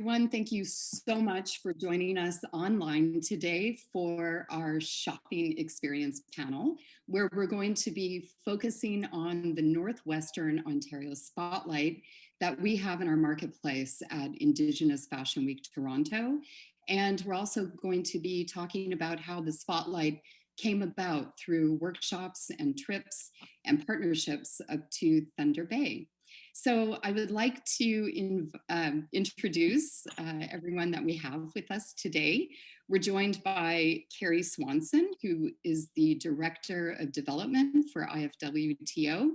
everyone. Thank you so much for joining us online today for our shopping experience panel, where we're going to be focusing on the Northwestern Ontario spotlight that we have in our marketplace at Indigenous Fashion Week Toronto. And we're also going to be talking about how the spotlight came about through workshops and trips and partnerships up to Thunder Bay. So I would like to introduce everyone that we have with us today. We're joined by Carrie Swanson, who is the Director of Development for IFWTO,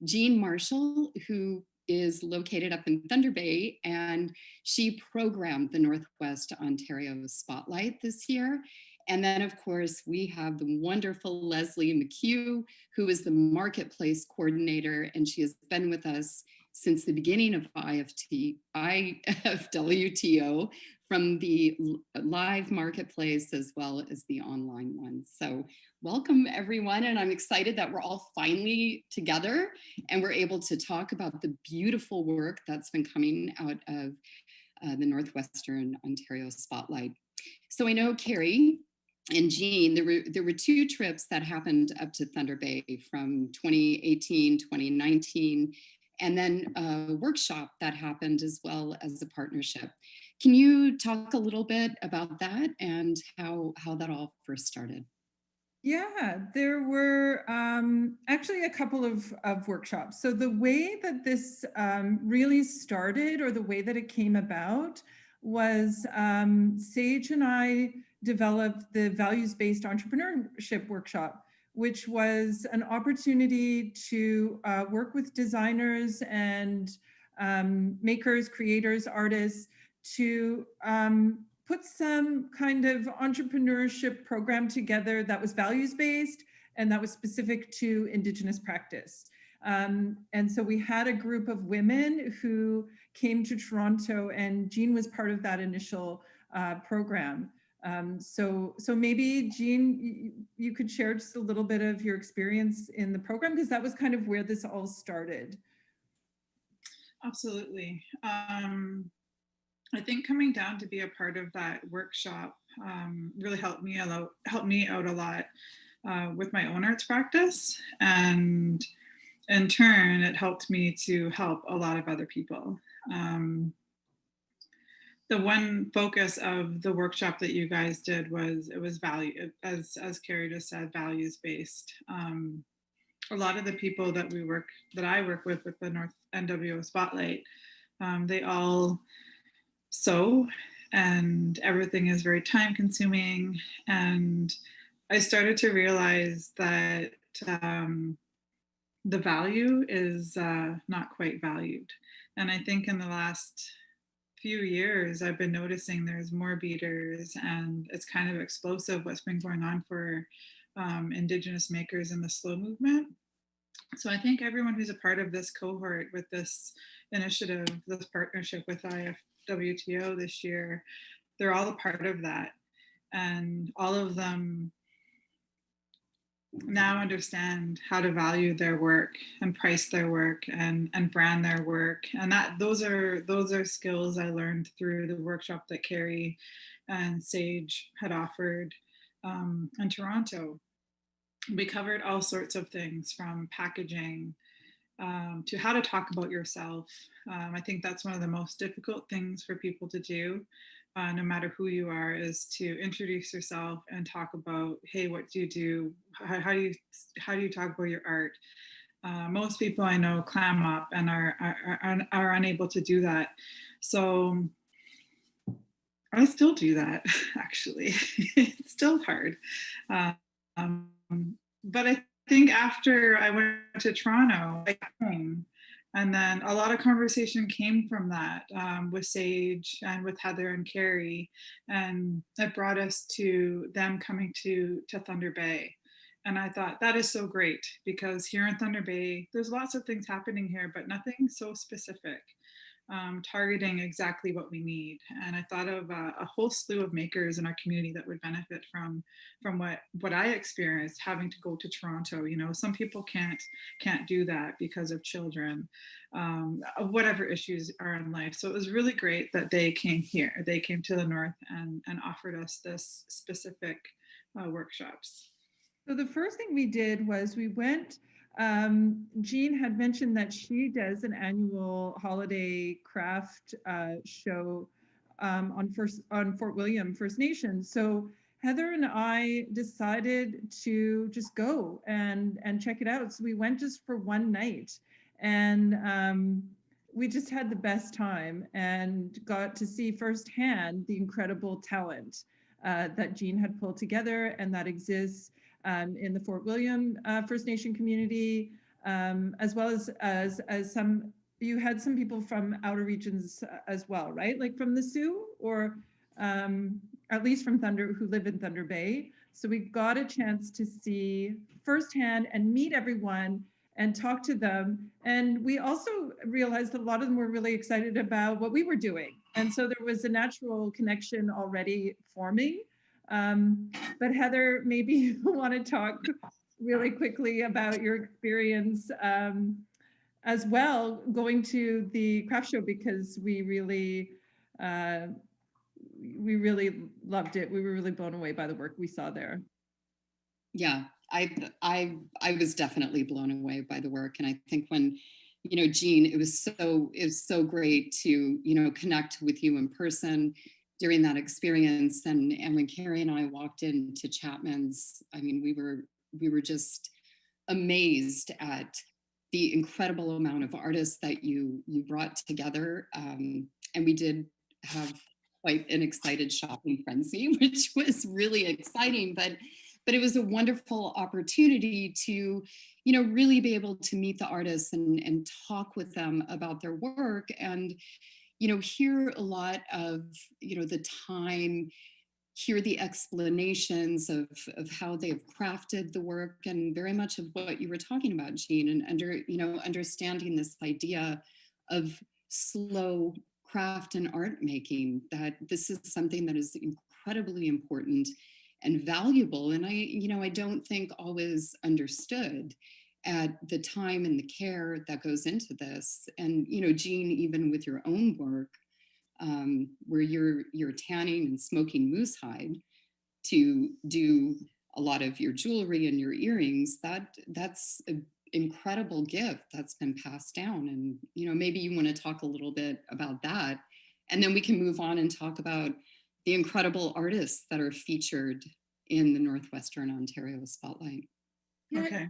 Jean Marshall, who is located up in Thunder Bay, and she programmed the Northwest Ontario Spotlight this year. And then, of course, we have the wonderful Leslie McHugh, who is the Marketplace Coordinator, and she has been with us since the beginning of IFWTO, from the live marketplace as well as the online one. So welcome, everyone, and I'm excited that we're all finally together and we're able to talk about the beautiful work that's been coming out of the Northwestern Ontario Spotlight. So I know, Carrie and Jean, there were two trips that happened up to Thunder Bay from 2018, 2019, and then a workshop that happened as well as a partnership. Can you talk a little bit about that and how that all first started? Yeah, there were actually a couple of workshops. So the way that this really started, or the way that it came about, was Sage and I developed the values-based entrepreneurship workshop, which was an opportunity to work with designers and makers, creators, artists to put some kind of entrepreneurship program together that was values-based and that was specific to Indigenous practice. And so we had a group of women who came to Toronto, and Jean was part of that initial program. So maybe, Jean, you could share just a little bit of your experience in the program, because that was kind of where this all started. Absolutely. I think coming down to be a part of that workshop really helped me out a lot with my own arts practice, and in turn, it helped me to help a lot of other people. The one focus of the workshop that you guys did was value, as Carrie just said, values based. A lot of the people that I work with the North NWO Spotlight, they all sew, and everything is very time consuming. And I started to realize that the value is not quite valued. And I think in the last few years, I've been noticing there's more beaters, and it's kind of explosive what's been going on for Indigenous makers in the slow movement. So I think everyone who's a part of this cohort with this initiative, this partnership with IFWTO this year, they're all a part of that. And all of them now understand how to value their work and price their work and brand their work. And those are skills I learned through the workshop that Carrie and Sage had offered in Toronto. We covered all sorts of things, from packaging to how to talk about yourself. I think that's one of the most difficult things for people to do, no matter who you are, is to introduce yourself and talk about, hey, what do you do? How do you talk about your art? Most people I know clam up and are unable to do that. So I still do that, actually. It's still hard. But I think after I went to Toronto, I got home, and then a lot of conversation came from that with Sage and with Heather and Carrie, and it brought us to them coming to Thunder Bay. And I thought, that is so great, because here in Thunder Bay, there's lots of things happening here, but nothing so specific. targeting exactly what we need. And I thought of a whole slew of makers in our community that would benefit from what I experienced having to go to Toronto. You know, some people can't do that because of children, whatever issues are in life. So it was really great that they came here. They came to the north and offered us this specific workshops. So the first thing we did was we went, Jean had mentioned that she does an annual holiday craft show on Fort William First Nation. So Heather and I decided to just go and check it out. So we went just for one night, and we just had the best time and got to see firsthand the incredible talent that Jean had pulled together and that exists in the Fort William First Nation community, as well as some, you had some people from outer regions as well, right? Like from the Sioux, or at least from who live in Thunder Bay. So we got a chance to see firsthand and meet everyone and talk to them. And we also realized that a lot of them were really excited about what we were doing. And so there was a natural connection already forming. But Heather, maybe you want to talk really quickly about your experience as well going to the craft show, because we really loved it. We were really blown away by the work we saw there. Yeah, I was definitely blown away by the work, and I think when, you know, Jean, it was so great to, you know, connect with you in person during that experience. And when Carrie and I walked into Chapman's, I mean, we were just amazed at the incredible amount of artists that you brought together. And we did have quite an excited shopping frenzy, which was really exciting, but it was a wonderful opportunity to, you know, really be able to meet the artists and talk with them about their work, and, you know, hear a lot of, you know, the time, hear the explanations of how they've crafted the work, and very much of what you were talking about, Jean, and understanding this idea of slow craft and art making, that this is something that is incredibly important and valuable. And I don't think always understood at the time and the care that goes into this. And, you know, Jean, even with your own work, where you're tanning and smoking moose hide to do a lot of your jewelry and your earrings, that's an incredible gift that's been passed down. And, you know, maybe you want to talk a little bit about that, and then we can move on and talk about the incredible artists that are featured in the Northwestern Ontario Spotlight. Okay.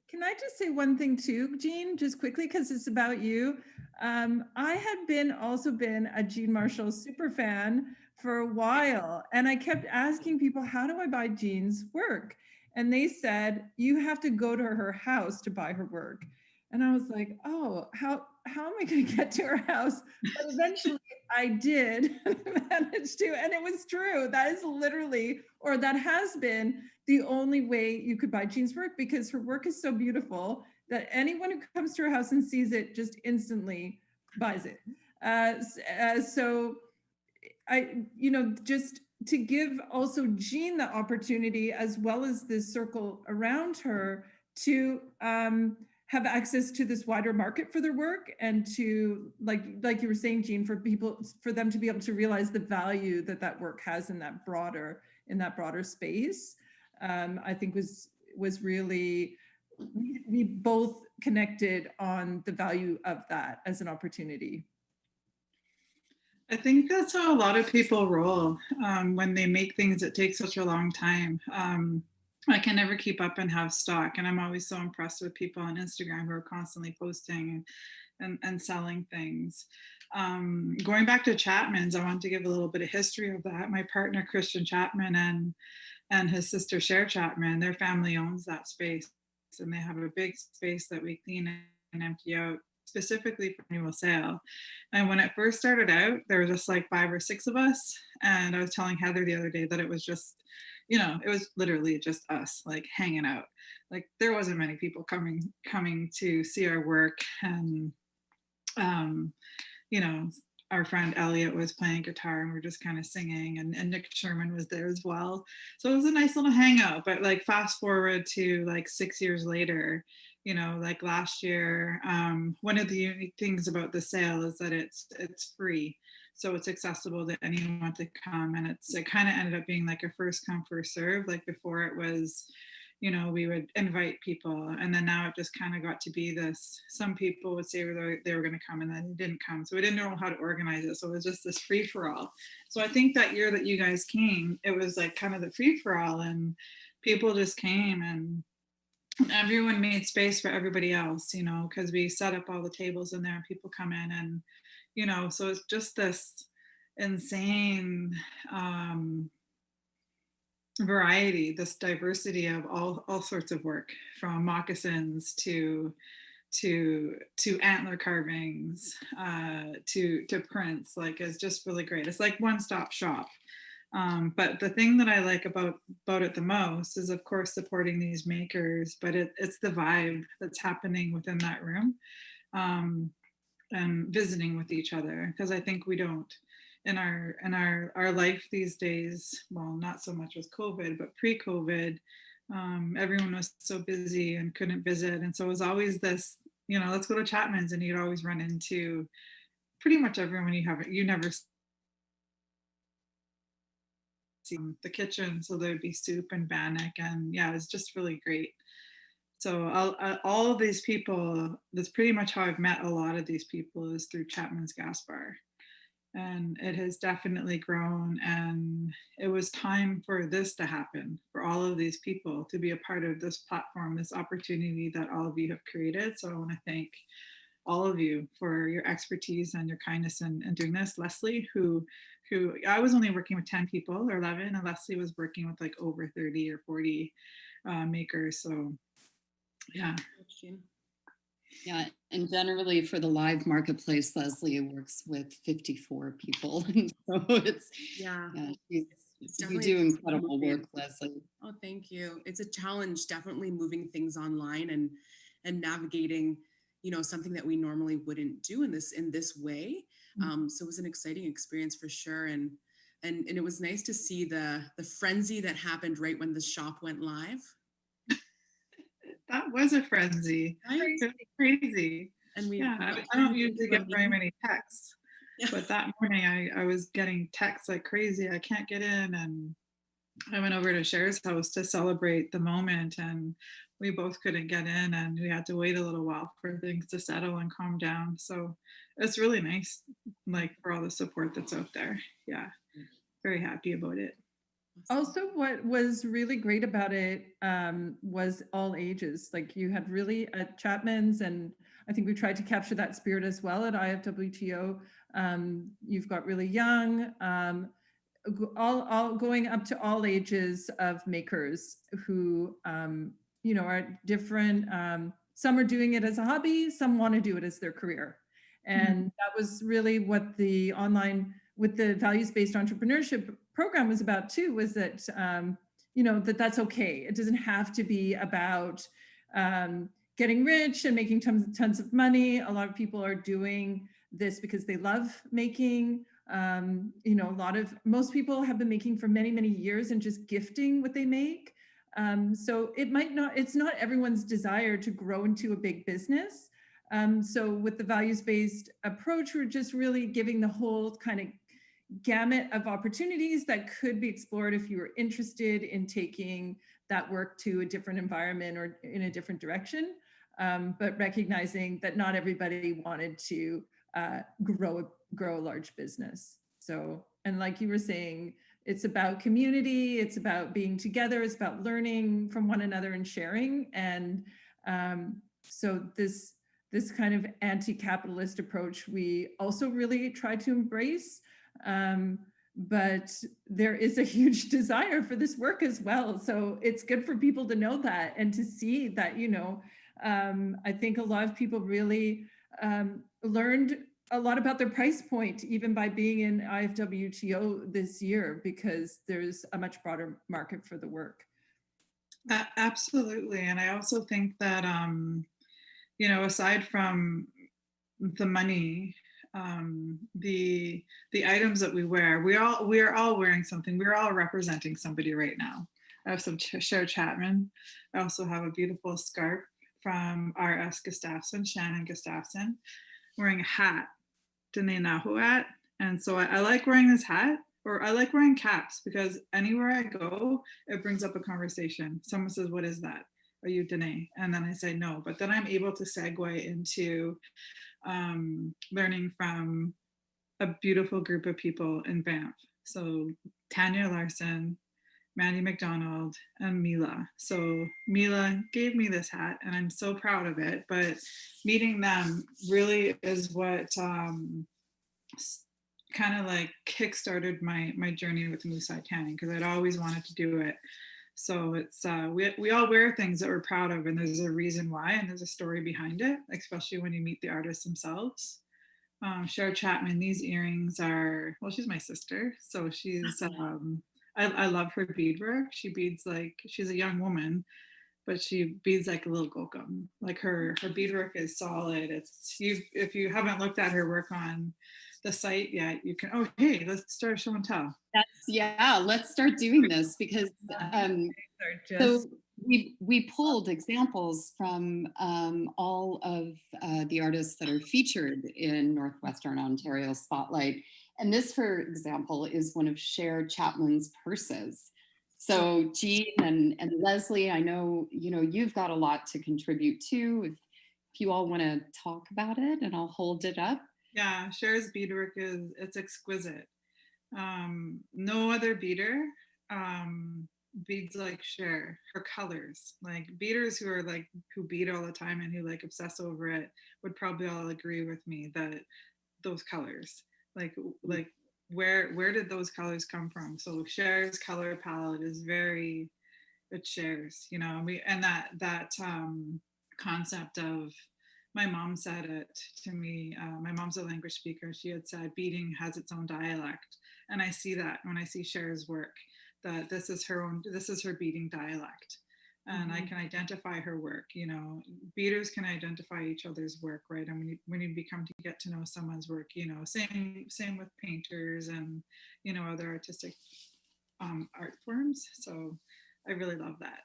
Can I just say one thing too, Jean, just quickly, because it's about you. I had also been a Jean Marshall super fan for a while, and I kept asking people, how do I buy Jean's work? And they said, you have to go to her house to buy her work. And I was like, oh, how am I going to get to her house? But eventually I did manage to, and it was true. That is literally, or that has been the only way you could buy Jean's work, because her work is so beautiful that anyone who comes to her house and sees it just instantly buys it. So I, you know, just to give also Jean the opportunity, as well as this circle around her, to have access to this wider market for their work, and to, like you were saying, Jean, for them to be able to realize the value that work has in that broader space. I think was really, we both connected on the value of that as an opportunity. I think that's how a lot of people roll when they make things that take such a long time. I can never keep up and have stock, and I'm always so impressed with people on Instagram who are constantly posting and selling things. Going back to Chapman's, I want to give a little bit of history of that. My partner, Christian Chapman, and his sister, Cher Chapman, their family owns that space, and they have a big space that we clean and empty out specifically for annual sale. And when it first started out, there were just like 5 or 6 of us. And I was telling Heather the other day that it was just, you know, it was literally just us, like hanging out. Like there wasn't many people coming to see our work. And you know, our friend Elliot was playing guitar and we are just kind of singing, and Nick Sherman was there as well. So it was a nice little hangout. But like fast forward to like 6 years later, you know, like last year, one of the unique things about the sale is that it's free. So it's accessible to anyone to come, and it kind of ended up being like a first come first serve. Like before it was, you know, we would invite people, and then now it just kind of got to be this, some people would say they were going to come and then they didn't come, so we didn't know how to organize it, so it was just this free for all. So I think that year that you guys came, it was like kind of the free for all, and people just came, and everyone made space for everybody else, you know, because we set up all the tables in there and people come in, and you know, so it's just this insane variety, this diversity of all sorts of work, from moccasins to antler carvings, to prints. Like, it's just really great. It's like one-stop shop. But the thing that I like about it the most is, of course, supporting these makers, but it's the vibe that's happening within that room, and visiting with each other, because I think we don't, in our life these days, well, not so much with COVID, but pre-COVID, everyone was so busy and couldn't visit, and so it was always this, you know, let's go to Chapman's, and you'd always run into pretty much everyone you never see in the kitchen. So there'd be soup and bannock, and yeah, it was just really great. So all of these people, that's pretty much how I've met a lot of these people, is through Chapman's Gas Bar. And it has definitely grown, and it was time for this to happen, for all of these people to be a part of this platform, this opportunity that all of you have created. So I want to thank all of you for your expertise and your kindness in doing this. Leslie, who I was only working with 10 people or 11, and Leslie was working with like over 30 or 40 makers. So yeah. Yeah, and generally for the live marketplace, Leslie works with 54 people. So it's, yeah, you do incredible work, Leslie. Oh, thank you. It's a challenge, definitely moving things online and navigating, you know, something that we normally wouldn't do in this way. So it was an exciting experience for sure, and it was nice to see the frenzy that happened right when the shop went live. That was a frenzy. Right? It was crazy. And I don't usually get very many texts, but that morning I was getting texts like crazy. I can't get in, and I went over to Cher's house to celebrate the moment, and we both couldn't get in, and we had to wait a little while for things to settle and calm down. So it's really nice, like, for all the support that's out there. Yeah, very happy about it. Also, what was really great about it was all ages. Like, you had really at Chapman's, and I think we tried to capture that spirit as well at IFWTO. You've got really young, all going up to all ages of makers who, you know, are different. Some are doing it as a hobby, some want to do it as their career. And that was really what the online, with the values-based entrepreneurship program was about too, was that, you know, that's okay. It doesn't have to be about getting rich and making tons of money. A lot of people are doing this because they love making. You know, most people have been making for many, many years and just gifting what they make. So it's not everyone's desire to grow into a big business. So with the values-based approach, we're just really giving the whole kind of gamut of opportunities that could be explored if you were interested in taking that work to a different environment or in a different direction, but recognizing that not everybody wanted to grow a large business. So, and like you were saying, it's about community, it's about being together, it's about learning from one another and sharing. And so this kind of anti-capitalist approach, we also really try to embrace. But there is a huge desire for this work as well. So it's good for people to know that and to see that, you know, I think a lot of people really learned a lot about their price point, even by being in IFWTO this year, because there's a much broader market for the work. Absolutely. And I also think that, you know, aside from the money, the items that we wear. We are all wearing something. We're all representing somebody right now. I have some Cher Chapman. I also have a beautiful scarf from R.S. Gustafson, Shannon Gustafson, wearing a hat, Dene Nahu hat. And so I like wearing this hat, or I like wearing caps, because anywhere I go, it brings up a conversation. Someone says, "What is that? Are you Dene?" And then I say no, but then I'm able to segue into learning from a beautiful group of people in Banff. So Tanya Larson, Mandy McDonald, and Mila. So Mila gave me this hat and I'm so proud of it, but meeting them really is what kind of like kickstarted my journey with moose side tanning, because I'd always wanted to do it. So it's we all wear things that we're proud of, and there's a reason why, and there's a story behind it, especially when you meet the artists themselves. Cher Chapman, these earrings are, well, she's my sister, so she's I love her beadwork. She beads like, she's a young woman, but she beads like a little gokum. Like her beadwork is solid. It's, if you haven't looked at her work on the site yet, you can, oh hey, let's start show and tell. Yeah, let's start doing this, because so we pulled examples from all of the artists that are featured in Northwestern Ontario Spotlight. And this, for example, is one of Cher Chapman's purses. So Jean and Leslie, I know, you've got a lot to contribute to. If you all want to talk about it, and I'll hold it up. Yeah, Cher's beadwork it's exquisite. No other beater beads like Cher. Her colors, like beaters who beat all the time and who like obsess over it would probably all agree with me that those colors, like where did those colors come from? So Cher's color palette is very, it shares, and that concept of, my mom said it to me. My mom's a language speaker. She had said beading has its own dialect, and I see that when I see Cher's work, that this is her beading dialect, and I can identify her work. Beaders can identify each other's work, right? And when you become to get to know someone's work, same with painters and other artistic art forms. So I really love that.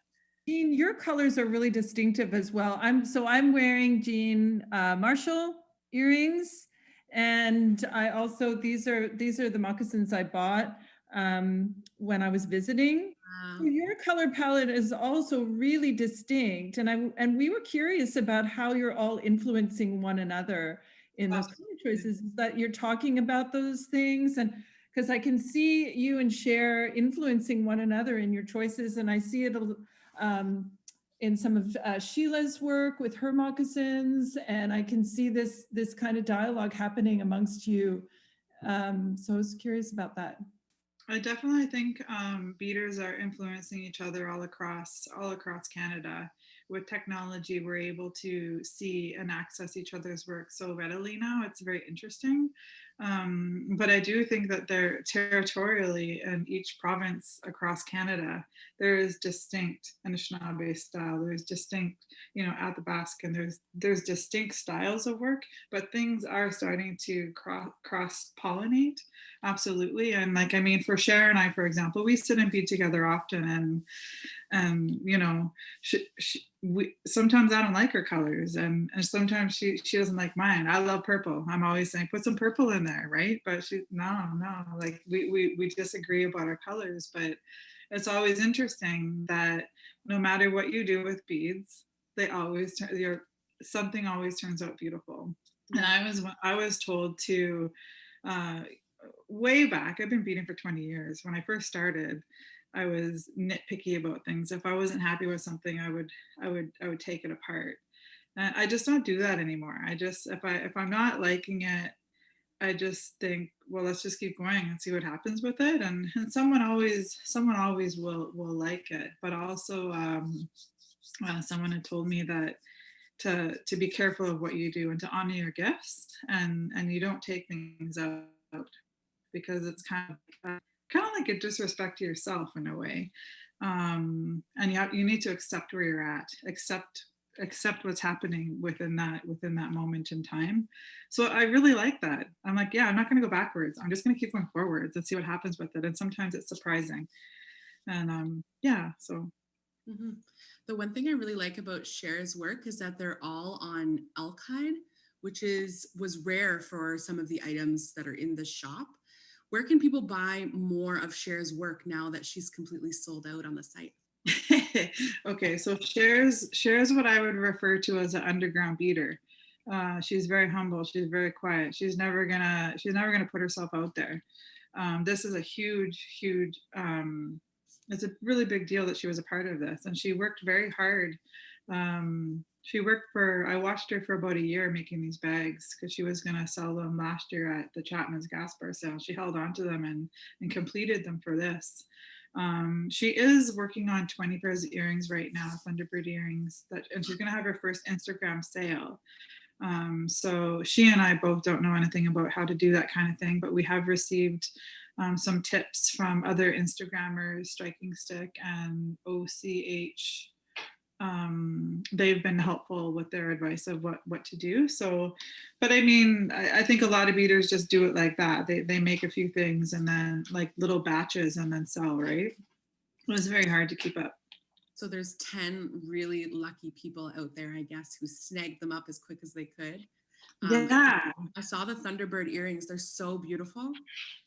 Jean, your colors are really distinctive as well. I'm wearing Jean Marshall earrings, and I also, these are the moccasins I bought when I was visiting. Wow. So your color palette is also really distinct, and we were curious about how you're all influencing one another in those color choices. Is that you're talking about those things, and because I can see you and Cher influencing one another in your choices, and I see it in some of Sheila's work with her moccasins, and I can see this kind of dialogue happening amongst you. So I was curious about that. I definitely think beaders are influencing each other all across Canada. With technology, we're able to see and access each other's work so readily now. It's very interesting. But I do think that they're territorially in each province across Canada, there is distinct Anishinaabe style, there's distinct, Athabasca, and there's distinct styles of work, but things are starting to cross-pollinate, absolutely. And for Cher and I, for example, we sit and bead together often, and we sometimes I don't like her colors, and sometimes she doesn't like mine. I love purple. I'm always saying put some purple in there, right? But she no, like we disagree about our colors. But it's always interesting that no matter what you do with beads, they always something always turns out beautiful. And I was told to way back, I've been beading for 20 years. When I first started, I was nitpicky about things. If I wasn't happy with something, I would take it apart. And I just don't do that anymore. If I'm not liking it, I just think, well, let's just keep going and see what happens with it. And someone always will like it. But also, someone had told me that to be careful of what you do and to honor your gifts, and you don't take things out, because it's kind of like a disrespect to yourself in a way. And you need to accept where you're at, accept accept what's happening within that moment in time. So I really like that. I'm like, yeah, I'm not going to go backwards. I'm just going to keep going forwards and see what happens with it. And sometimes it's surprising. And yeah, so hmm The one thing I really like about Cher's work is that they're all on elk hide, which was rare for some of the items that are in the shop. Where can people buy more of Cher's work now that she's completely sold out on the site? okay, so shares what I would refer to as an underground beater. She's very humble. She's very quiet. She's never gonna put herself out there. This is a huge. It's a really big deal that she was a part of this, and she worked very hard. I watched her for about a year making these bags because she was gonna sell them last year at the Chapman's gas bar sale. She held on to them and completed them for this. She is working on 20 pairs of earrings right now, Thunderbird earrings, and she's going to have her first Instagram sale. So she and I both don't know anything about how to do that kind of thing, but we have received some tips from other Instagrammers, Striking Stick and OCH. They've been helpful with their advice of what to do. So, but I mean, I think a lot of beaters just do it like that. They make a few things and then like little batches and then sell, right? It was very hard to keep up. So there's 10 really lucky people out there, I guess, who snagged them up as quick as they could. Yeah. I saw the Thunderbird earrings. They're so beautiful.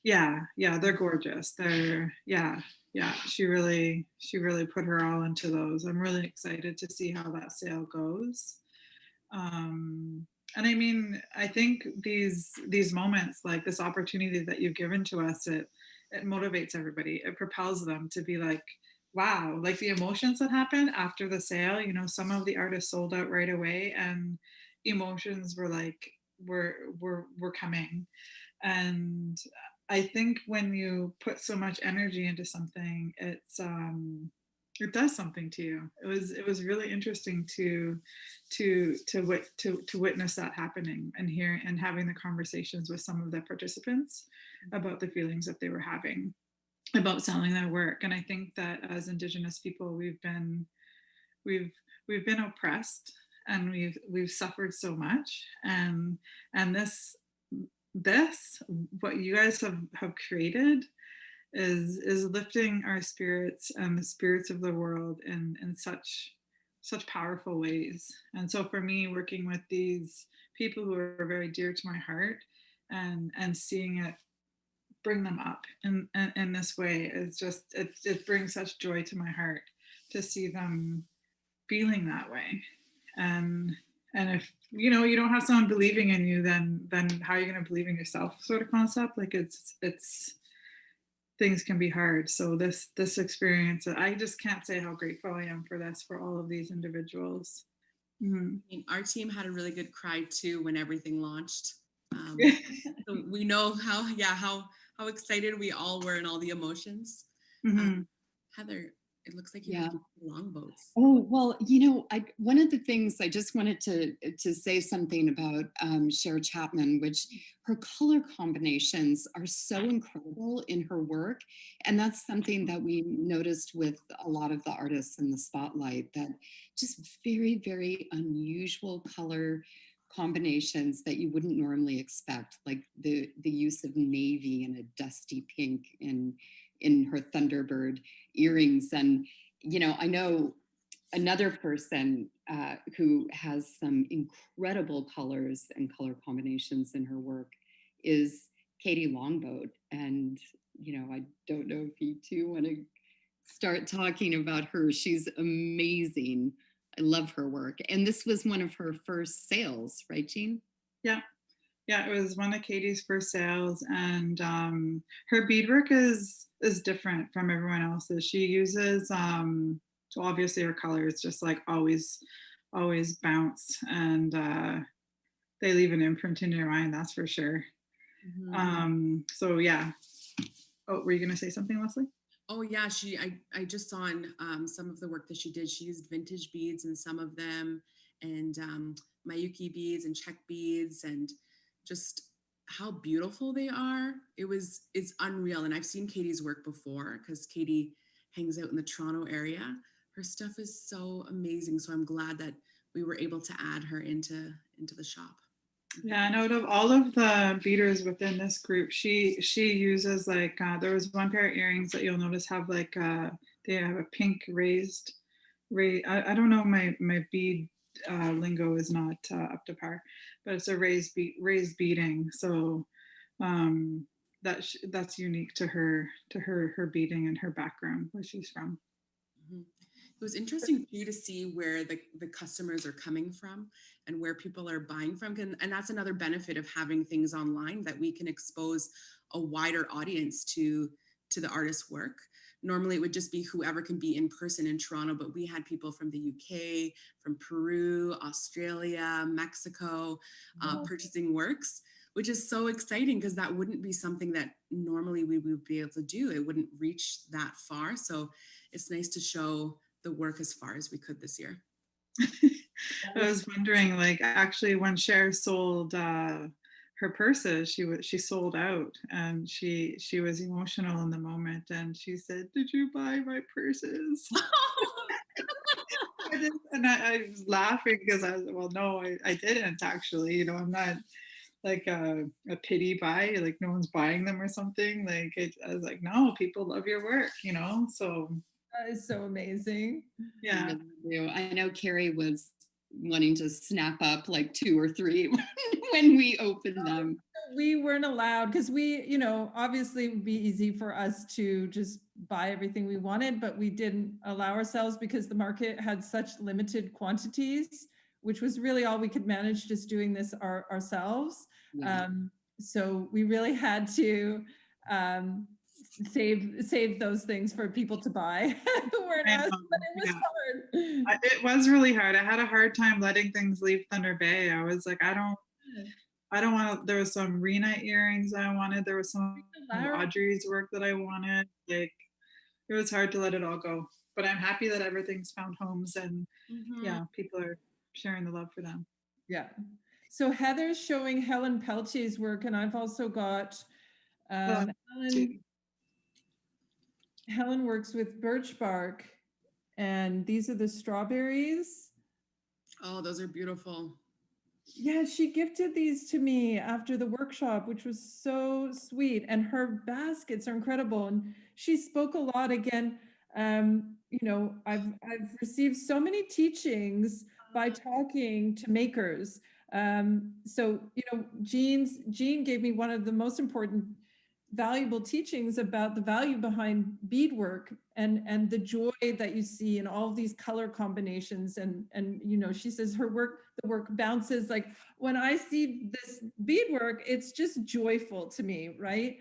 Yeah, they're gorgeous. Yeah. She really put her all into those. I'm really excited to see how that sale goes. And I mean, I think these moments, like this opportunity that you've given to us, it motivates everybody. It propels them to be like, wow, like the emotions that happen after the sale. Some of the artists sold out right away, and emotions were like were coming. And I think when you put so much energy into something, it does something to you. It was really interesting to witness that happening and hear and having the conversations with some of the participants about the feelings that they were having about selling their work. And I think that as Indigenous people, we've been oppressed, and we've suffered so much, and this what you guys have created is lifting our spirits and the spirits of the world in such powerful ways. And so for me, working with these people who are very dear to my heart and seeing it bring them up in this way is just it brings such joy to my heart to see them feeling that way. And if you don't have someone believing in you, then how are you going to believe in yourself, sort of concept. Like it's things can be hard. So this experience, I just can't say how grateful I am for this, for all of these individuals. I mean, our team had a really good cry too when everything launched. So we know how excited we all were and all the emotions. Heather, it looks like you have longboats. Oh, well, one of the things I just wanted to say something about Cher Chapman, which her color combinations are so incredible in her work. And that's something that we noticed with a lot of the artists in the spotlight, that just very, very unusual color combinations that you wouldn't normally expect, like the use of navy and a dusty pink in her Thunderbird earrings. And I know another person who has some incredible colors and color combinations in her work is Katie Longboat. And I don't know if you two want to start talking about her. She's amazing. I love her work. And this was one of her first sales, right, Jean? Yeah, it was one of Katie's first sales, and her beadwork is different from everyone else's. She uses so obviously her colors just like always bounce, and they leave an imprint in your mind, that's for sure. So yeah. Oh, were you gonna say something, Leslie? Oh yeah, I just saw on some of the work that she did. She used vintage beads in some of them, and Mayuki beads and check beads, and just how beautiful they are. It's unreal. And I've seen Katie's work before because Katie hangs out in the Toronto area. Her stuff is so amazing. So I'm glad that we were able to add her into the shop. Yeah, and out of all of the beaders within this group, she uses like there was one pair of earrings that you'll notice have like they have a pink raised. I don't know, my bead lingo is not up to par, but it's a raised beading. So that's unique to her beading and her background, where she's from. Mhm. It was interesting too to see where the customers are coming from and where people are buying from. And that's another benefit of having things online, that we can expose a wider audience to the artist's work. Normally it would just be whoever can be in person in Toronto, but we had people from the UK, from Peru, Australia, Mexico, purchasing works, which is so exciting because that wouldn't be something that normally we would be able to do. It wouldn't reach that far. So it's nice to show the work as far as we could this year. I was wondering, like, actually when Cher sold her purses, she sold out, and she was emotional in the moment, and she said, "Did you buy my purses?" And I was laughing because I was, well, no, I didn't actually. You know, I'm not like a pity buy, like no one's buying them or something. Like I was like, no, people love your work, you know. So That is so amazing. yeah. I know Carrie was wanting to snap up like 2 or 3 when we opened them. We weren't allowed because we, you know, obviously it would be easy for us to just buy everything we wanted, but we didn't allow ourselves because the market had such limited quantities, which was really all we could manage just doing this ourselves. Yeah. So we really had to save those things for people to buy who weren't us, but it was hard. It was really hard. I had a hard time letting things leave Thunder Bay. I was like, I don't want to. There was some Rena earrings I wanted. There was some of Audrey's work that I wanted. Like, it was hard to let it all go. But I'm happy that everything's found homes, and yeah, people are sharing the love for them. Yeah. So Heather's showing Helen Peltier's work, and I've also got Helen works with birch bark, and these are the strawberries. Oh, those are beautiful. Yeah, she gifted these to me after the workshop, which was so sweet. And her baskets are incredible. And she spoke a lot again. You know, I've received so many teachings by talking to makers. So, you know, Jean gave me one of the most important valuable teachings about the value behind beadwork and the joy that you see in all of these color combinations. And you know, she says the work bounces. Like when I see this beadwork, it's just joyful to me, right?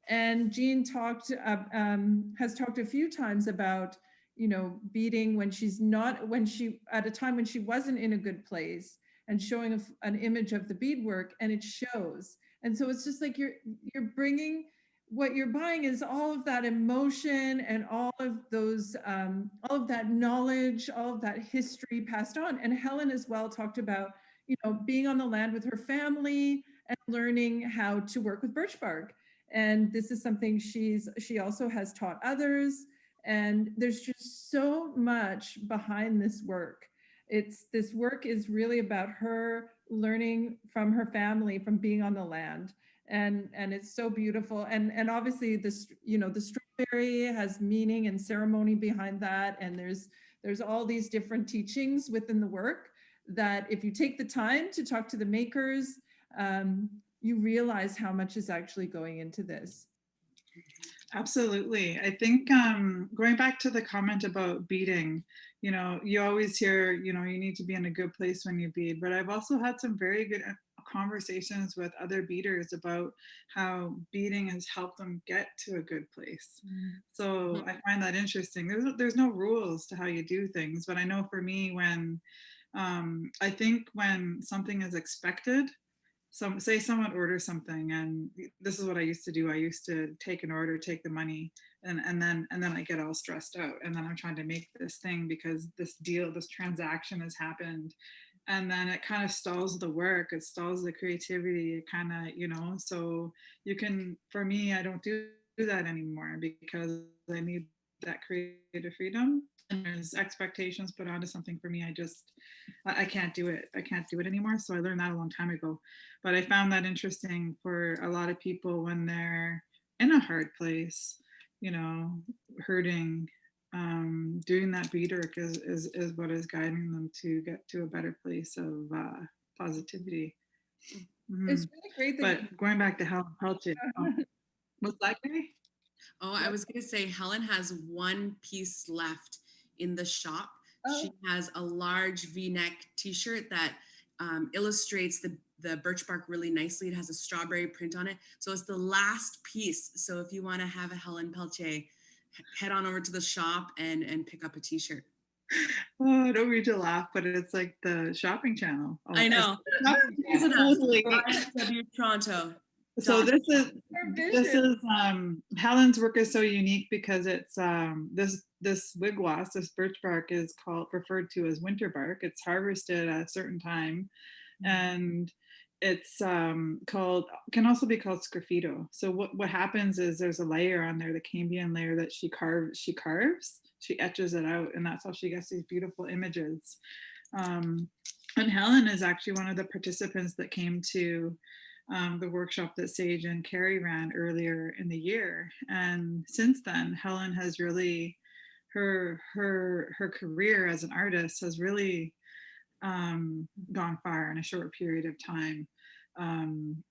And Jean has talked a few times about, you know, beading when at a time when she wasn't in a good place, and showing an image of the beadwork, and it shows. And so it's just like you're bringing, what you're buying is all of that emotion and all of those, all of that knowledge, all of that history passed on. And Helen as well talked about, you know, being on the land with her family and learning how to work with birch bark. And this is something she also has taught others. And there's just so much behind this work. This work is really about her learning from her family, from being on the land. And it's so beautiful. And obviously this, you know, the strawberry has meaning and ceremony behind that. And there's all these different teachings within the work that if you take the time to talk to the makers, you realize how much is actually going into this. Absolutely. I think going back to the comment about beading, you know, you always hear, you know, you need to be in a good place when you bead, but I've also had some very good conversations with other beaders about how beading has helped them get to a good place. So I find that interesting. There's no rules to how you do things, but I know for me, when I think when something is expected, say someone orders something, and this is what I used to do. I used to take an order, take the money, and then I get all stressed out, and then I'm trying to make this thing because this transaction has happened, and then it kind of stalls the work, it stalls the creativity, it kind of, you know. So for me, I don't do that anymore because I need that creative freedom. there's expectations put onto something for me, I can't do it. I can't do it anymore. So I learned that a long time ago. But I found that interesting for a lot of people when they're in a hard place, you know, hurting, doing that beadwork is what is guiding them to get to a better place of positivity. It's really great that But going back to Helen Peltier, what's that, Gary? Oh, I was going to say Helen has one piece left in the shop. Oh. She has a large V-neck t-shirt that illustrates the birch bark really nicely. It has a strawberry print on it. So it's the last piece. So if you want to have a Helen Peltier, head on over to the shop and pick up a t-shirt. Oh, I don't mean to laugh, but it's like the shopping channel. Oh, I know. Totally. IFW Toronto. So this is Helen's work is so unique because it's this wigwas, this birch bark is referred to as winter bark. It's harvested at a certain time, and it's can also be called sgraffito. So what happens is there's a layer on there, the cambium layer, that she etches it out, and that's how she gets these beautiful images. And Helen is actually one of the participants that came to the workshop that Sage and Carrie ran earlier in the year. And since then, Helen has really, her career as an artist has really gone far in a short period of time.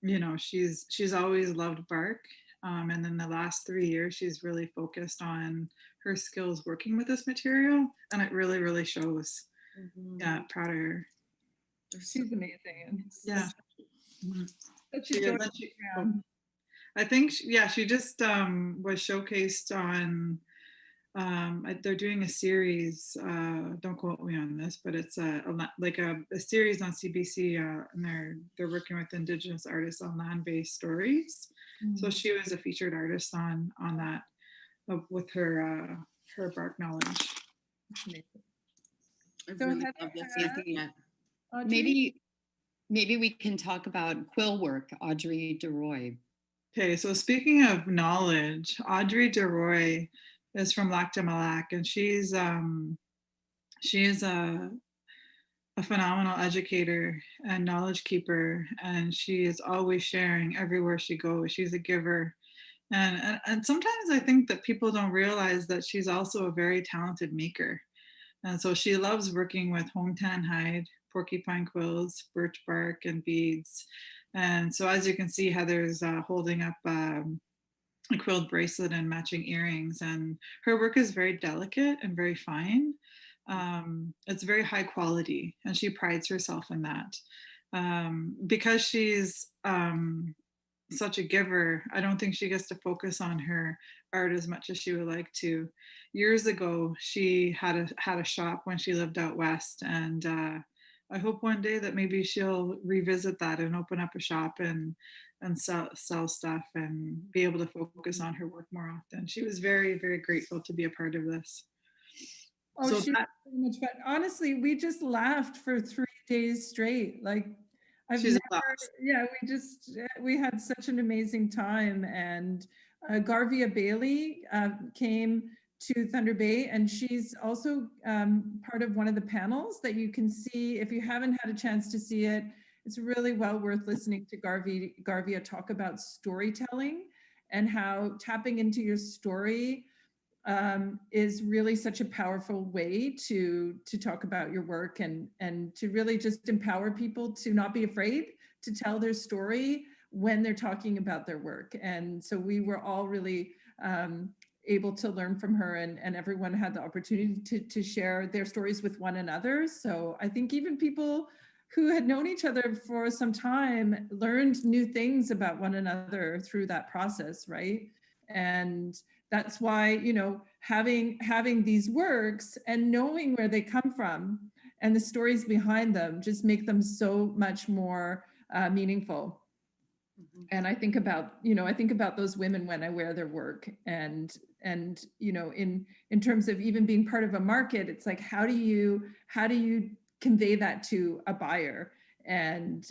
You know, she's always loved bark. And then the last 3 years, she's really focused on her skills working with this material. And it really, really shows. Yeah, proud of her. She's amazing. Yeah. I I think, she just was showcased on, they're doing a series, don't quote me on this, but it's a series on CBC, and they're working with Indigenous artists on land-based stories. So she was a featured artist on that with her bark knowledge. I really love this. Maybe we can talk about quill work, Audrey DeRoy. Okay, so speaking of knowledge, Audrey DeRoy is from Lac du Mille, and she's a phenomenal educator and knowledge keeper, and she is always sharing everywhere she goes. She's a giver. And sometimes I think that people don't realize that she's also a very talented maker. And so she loves working with hometown hide, porcupine quills, birch bark, and beads. And so as you can see, Heather's holding up a quilled bracelet and matching earrings. And her work is very delicate and very fine. It's very high quality, and she prides herself in that. Because she's such a giver, I don't think she gets to focus on her art as much as she would like to. Years ago, she had a shop when she lived out west, and I hope one day that maybe she'll revisit that and open up a shop and sell stuff and be able to focus on her work more often. She was very, very grateful to be a part of this. Oh, so she's so much fun. Honestly, we just laughed for 3 days straight. Like, we had such an amazing time. And Garvia Bailey came to Thunder Bay, and she's also part of one of the panels that you can see. If you haven't had a chance to see it, it's really well worth listening to Garvia talk about storytelling and how tapping into your story is really such a powerful way to talk about your work and to really just empower people to not be afraid to tell their story when they're talking about their work. And so we were all really able to learn from her, and everyone had the opportunity to share their stories with one another. So I think even people who had known each other for some time learned new things about one another through that process, right? And that's why, you know, having these works and knowing where they come from and the stories behind them just make them so much more meaningful. And I think about those women when I wear their work, and you know, in terms of even being part of a market, it's like, how do you convey that to a buyer, and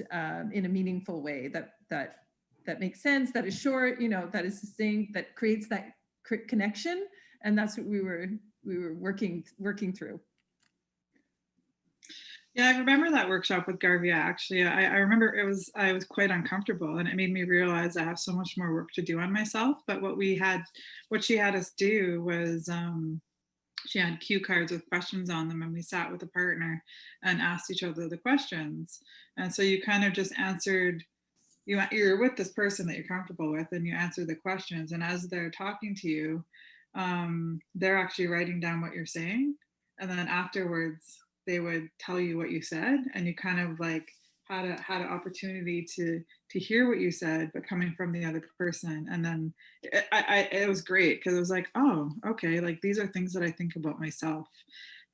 in a meaningful way that makes sense, that is short, you know, that is succinct, that creates that connection. And that's what we were were working through. Yeah, I remember that workshop with Garvia. Actually, I remember I was quite uncomfortable, and it made me realize I have so much more work to do on myself. But what she had us do was she had cue cards with questions on them, and we sat with a partner and asked each other the questions. And so you kind of just answered. You're with this person that you're comfortable with, and you answer the questions. And as they're talking to you, they're actually writing down what you're saying, and then afterwards they would tell you what you said, and you kind of like had an opportunity to hear what you said, but coming from the other person. And then it was great because it was like, oh, okay, like these are things that I think about myself.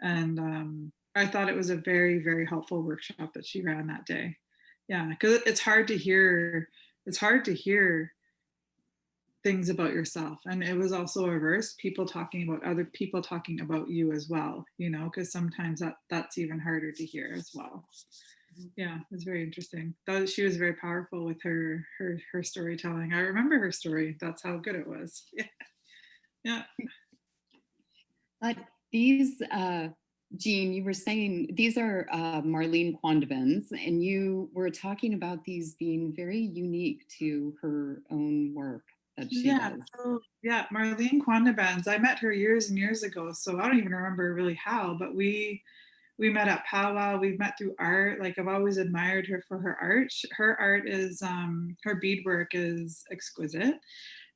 And I thought it was a very, very helpful workshop that she ran that day. Yeah, because it's hard to hear things about yourself. And it was also reverse, people talking about other people talking about you as well, because sometimes that's even harder to hear as well. Yeah, it's very interesting. She was very powerful with her storytelling. I remember her story. That's how good it was. Yeah. But these, Jean, you were saying these are Marlene Kwandabanz, and you were talking about these being very unique to her own work that she does. Yeah, Marlene Kwandabanz. I met her years and years ago, so I don't even remember really how, but we met at powwow. We've met through art. Like, I've always admired her for her art. Her art is her beadwork is exquisite,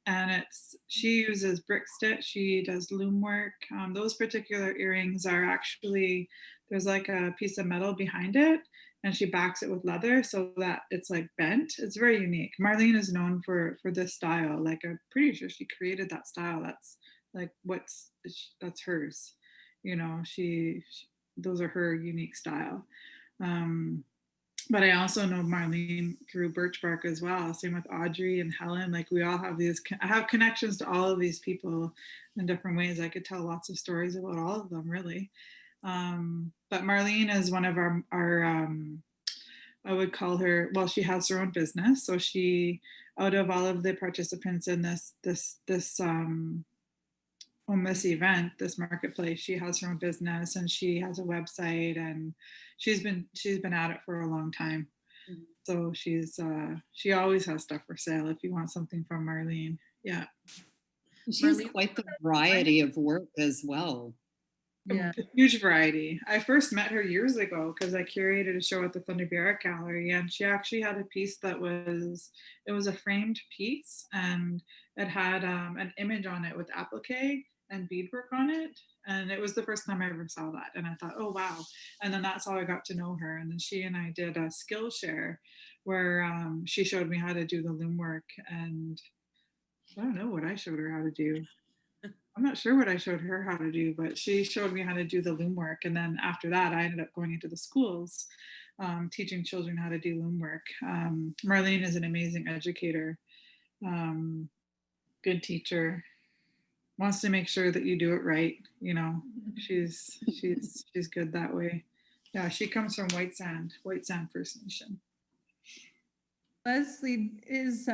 and she uses brick stitch. She does loom work. Those particular earrings are actually, there's like a piece of metal behind it, and she backs it with leather so that it's like bent. It's very unique. Marlene is known for this style. Like, I'm pretty sure she created that style. That's like that's hers. She those are her unique style. But I also know Marlene through birch bark as well. Same with Audrey and Helen. Like, we all have I have connections to all of these people in different ways. I could tell lots of stories about all of them, really. But Marlene is one of our I would call her, well, she has her own business. So she, out of all of the participants in this event, this marketplace, she has her own business, and she has a website, and she's been at it for a long time. Mm-hmm. So she always has stuff for sale if you want something from Marlene. Yeah. She has quite the variety of work as well. Yeah, a huge variety. I first met her years ago because I curated a show at the Thunderbird Gallery, and she actually had a piece that was a framed piece, and it had an image on it with applique and beadwork on it, and it was the first time I ever saw that, and I thought, oh wow. And then that's how I got to know her, and then she and I did a skill share where she showed me how to do the loom work, and I don't know what I showed her how to do. I'm not sure what I showed her how to do, but she showed me how to do the loom work. And then after that, I ended up going into the schools, teaching children how to do loom work. Marlene is an amazing educator, good teacher, wants to make sure that you do it right. She's good that way. Yeah, she comes from White Sand First Nation. Leslie, is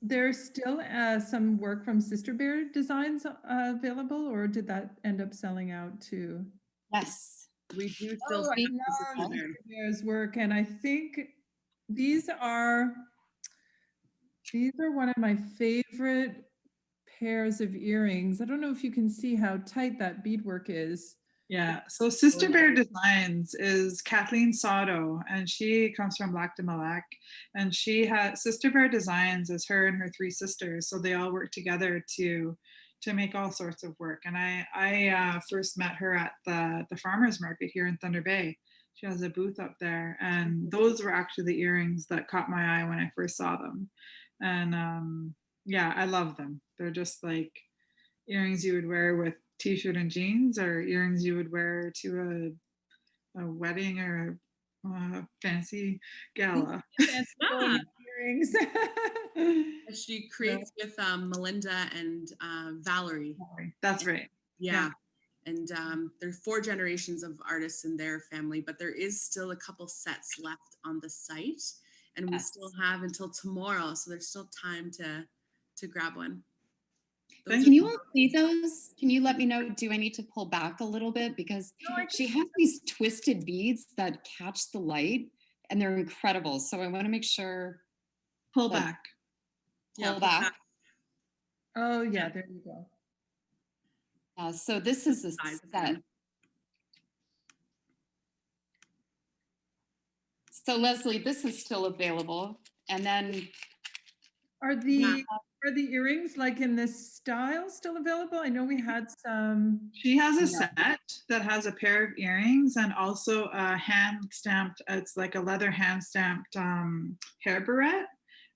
there still some work from Sister Bear Designs available, or did that end up selling out too? Yes, we do still see Sister Bear's work, and I think these are one of my favorite pairs of earrings. I don't know if you can see how tight that beadwork is. Yeah, so Sister Bear Designs is Kathleen Soto, and she comes from Lac de Malac, and she had Sister Bear Designs is her and her three sisters, so they all work together to make all sorts of work. And I first met her at the farmers market here in Thunder Bay. She has a booth up there, and those were actually the earrings that caught my eye when I first saw them. And yeah, I love them. They're just like earrings you would wear with t-shirt and jeans, or earrings you would wear to a wedding or a fancy gala. Earrings. She creates with Melinda and Valerie. That's right. Yeah. And there are 4 generations of artists in their family, but there is still a couple sets left on the site, and we still have until tomorrow, so there's still time to grab one. Those Can are you all see those? Can you let me know? Do I need to pull back a little bit? Because No, I she can- has these twisted beads that catch the light and they're incredible. So I want to make sure, Pull Like, back. yeah, pull back. Oh yeah, there you go. So this is a Size of set. it. So Leslie, this is still available. And then Are the earrings like in this style still available? I know we had some. She has a No. set that has a pair of earrings and also a hand stamped, it's like a leather hand stamped hair barrette.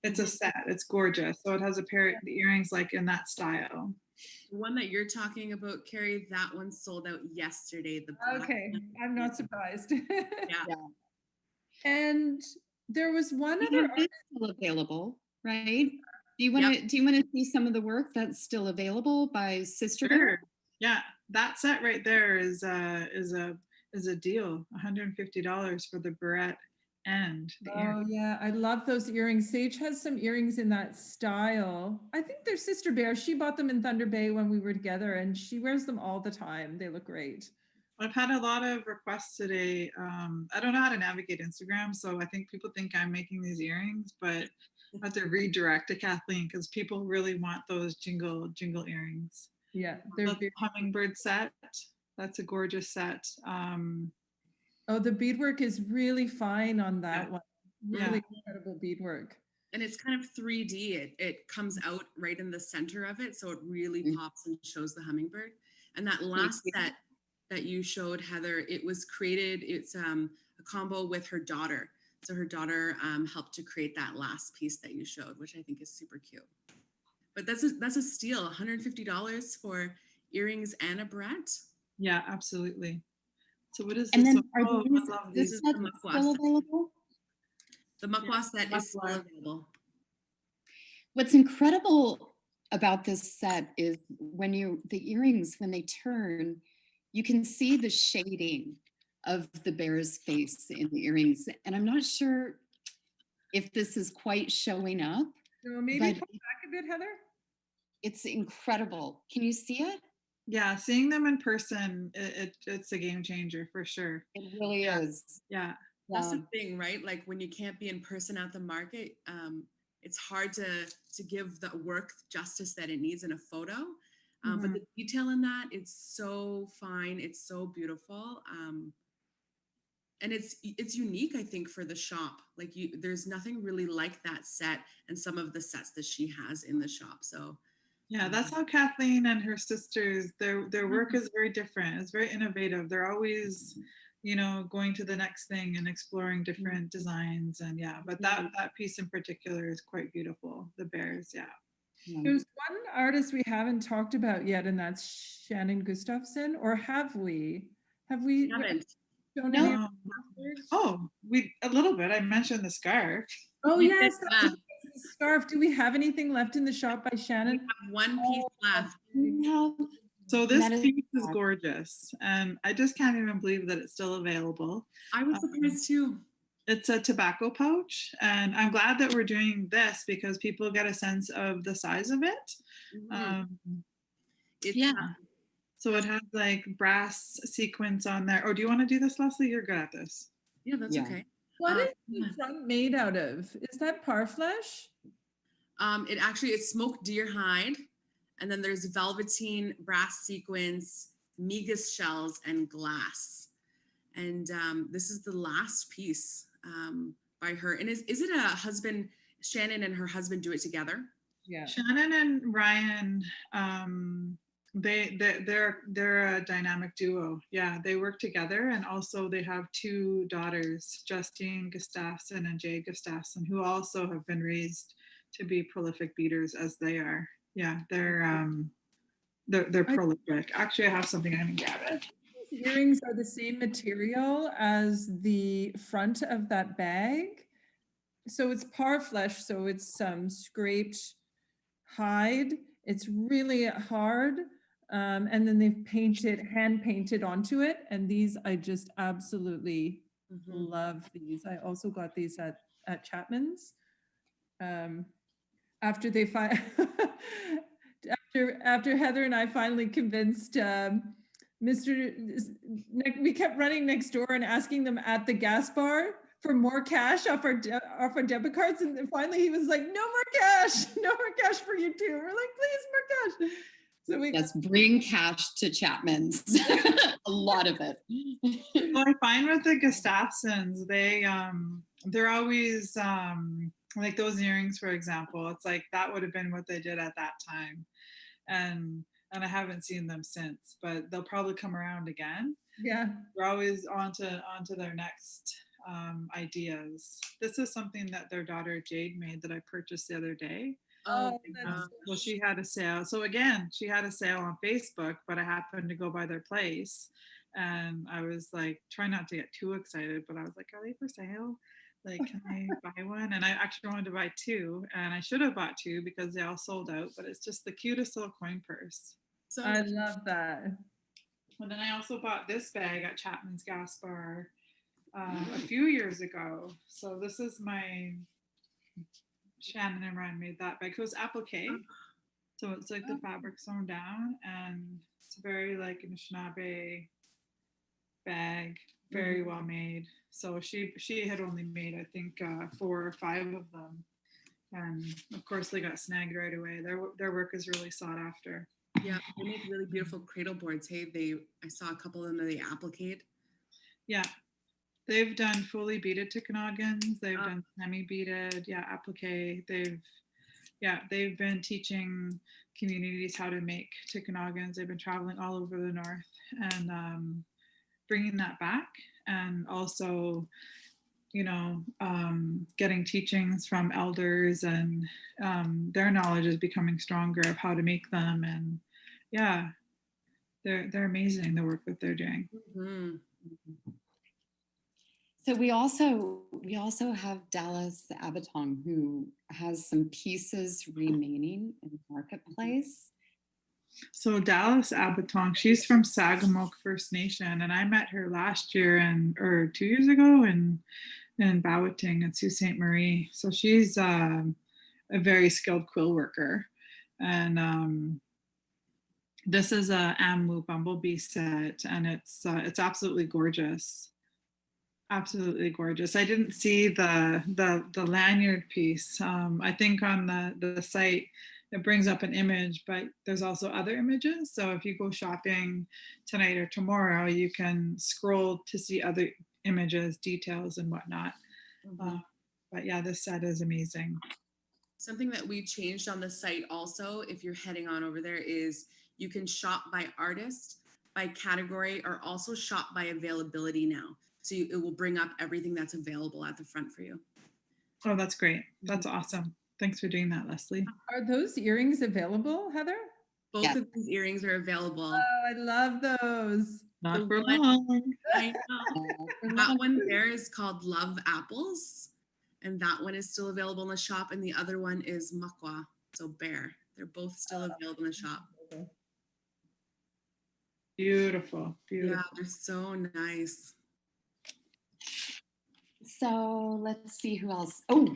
It's a set, it's gorgeous. So it has a pair of earrings like in that style. The one that you're talking about, Carrie, that one sold out yesterday. The black Okay, one. I'm not surprised. Yeah. And there was one we other have this still available, right? Do you want to Yep. see some of the work that's still available by Sister Bear? Sure. Yeah, that set right there is a deal. $150 for the barrette and the earrings. Oh yeah, I love those earrings. Sage has some earrings in that style. I think they're Sister Bear. She bought them in Thunder Bay when we were together, and she wears them all the time. They look great. I've had a lot of requests today. I don't know how to navigate Instagram, so I think people think I'm making these earrings, but I have to redirect to Kathleen because people really want those jingle earrings. Yeah, they're The hummingbird set, that's a gorgeous set. oh, the beadwork is really fine on that Yeah. one. Yeah. Really incredible beadwork. And it's kind of 3D. It comes out right in the center of it, so it really Mm. pops and shows the hummingbird. And that last you. set that you showed, Heather, it was created. It's a combo with her daughter. So her daughter helped to create that last piece that you showed, which I think is super cute. But that's a steal. $150 for earrings and a barrette. Yeah, absolutely. So what is And this then one? are Oh, these, I love this these. set the still mukwas. available? The mukwas set is still mukwas. available. What's incredible about this set is the earrings, when they turn, you can see the shading of the bear's face in the earrings. And I'm not sure if this is quite showing up, So maybe but pull back a bit, Heather. it's incredible. Can you see it? Yeah, seeing them in person, it's a game changer for sure. It really Yeah. is. Yeah. That's the Um, thing, right? Like when you can't be in person at the market, it's hard to give the work justice that it needs in a photo. But the detail in that, it's so fine. It's so beautiful. And it's unique, I think, for the shop. Like there's nothing really like that set and some of the sets that she has in the shop. So Yeah, that's how Kathleen and her sisters, their work is very different. It's very innovative. They're always, going to the next thing and exploring different designs. And yeah, but that piece in particular is quite beautiful. The bears, yeah. There's one artist we haven't talked about yet, and that's Shannon Gustafson. Or have we? Have we? haven't. shown No. any of Um, her work? Oh, a little bit. I mentioned the scarf. Oh We yes, did that's that. the scarf. Do we have anything left in the shop by We Shannon? have one piece left. no. So this That is piece is fab. gorgeous, and I just can't even believe that it's still available. I was surprised too. It's a tobacco pouch, and I'm glad that we're doing this because people get a sense of the size of it. It's, Yeah. So it has like brass sequins on there. Oh, do you want to do this, Leslie? You're good at this. yeah, that's Yeah. okay. What is yeah. the front made out of? Is that parfleche? It's smoked deer hide, and then there's velveteen, brass sequins, migas shells, and glass. And this is the last piece by her. And is it a husband? Shannon and her husband do it together. Yeah. Shannon and Ryan, they're a dynamic duo. Yeah, they work together, and also they have two daughters, Justine Gustafson and Jay Gustafson, who also have been raised to be prolific beaters as they are. Yeah, they're prolific. Actually, I have something I can grab it. These earrings are the same material as the front of that bag. So it's parfleche, so it's scraped hide. It's really hard. And then they've hand painted onto it. And these, I just absolutely love these. I also got these at Chapman's. After they after Heather and I finally convinced we kept running next door and asking them at the gas bar for more cash off our debit cards, and then finally he was like, "No more cash, no more cash for you too." We're like, "Please, more cash." So we bring cash to Chapman's. A lot of it. Well, I find with the Gustafsons, they're always like those earrings, for example. It's like that would have been what they did at that time, and I haven't seen them since. But they'll probably come around again. Yeah, they're always onto their next ideas. This is something that their daughter Jade made that I purchased the other day. Oh, Well, she had a sale. So again, she had a sale on Facebook, but I happened to go by their place, and I was like, try not to get too excited, but I was like, are they for sale? Like, can I buy one? And I actually wanted to buy two, and I should have bought two because they all sold out. But it's just the cutest little coin purse. So I love that. And then I also bought this bag at Chapman's Gas Bar a few years ago. So this is my Shannon and Ryan made that bag. It was applique, so it's like the fabric sewn down, and it's very like Anishinaabe bag, very well made. So she had only made I think 4 or 5 of them, and of course they got snagged right away. Their work is really sought after. Yeah, they make really beautiful cradle boards. Hey, I saw a couple of them that they appliqued. Yeah. They've done fully beaded Ticonogans. They've done semi-beaded, applique. They've been teaching communities how to make Ticonogans. They've been traveling all over the north and bringing that back, and also, getting teachings from elders, and their knowledge is becoming stronger of how to make them. And they're amazing, the work that they're doing. Mm-hmm. So we also have Dallas Abatong, who has some pieces remaining in the marketplace. So Dallas Abatong, she's from Sagamok First Nation, and I met her last year or 2 years ago in Bawating at Sault Ste. Marie. So she's a very skilled quill worker, and this is a Amu bumblebee set, and it's absolutely gorgeous. Absolutely gorgeous. I didn't see the lanyard piece. I think on the site it brings up an image, but there's also other images. So if you go shopping tonight or tomorrow, you can scroll to see other images, details, and whatnot. Mm-hmm. But yeah, this set is amazing. Something that we changed on the site also, if you're heading on over there, is you can shop by artist, by category, or also shop by availability now. So it will bring up everything that's available at the front for you. Oh, that's great. That's awesome. Thanks for doing that, Leslie. Are those earrings available, Heather? Both of these earrings are available. Oh, I love those. Not for long. I know. That one there is called Love Apples, and that one is still available in the shop, and the other one is Makwa, so bear. They're both still available in the shop. Beautiful. Yeah, they're so nice. So let's see who else. Oh,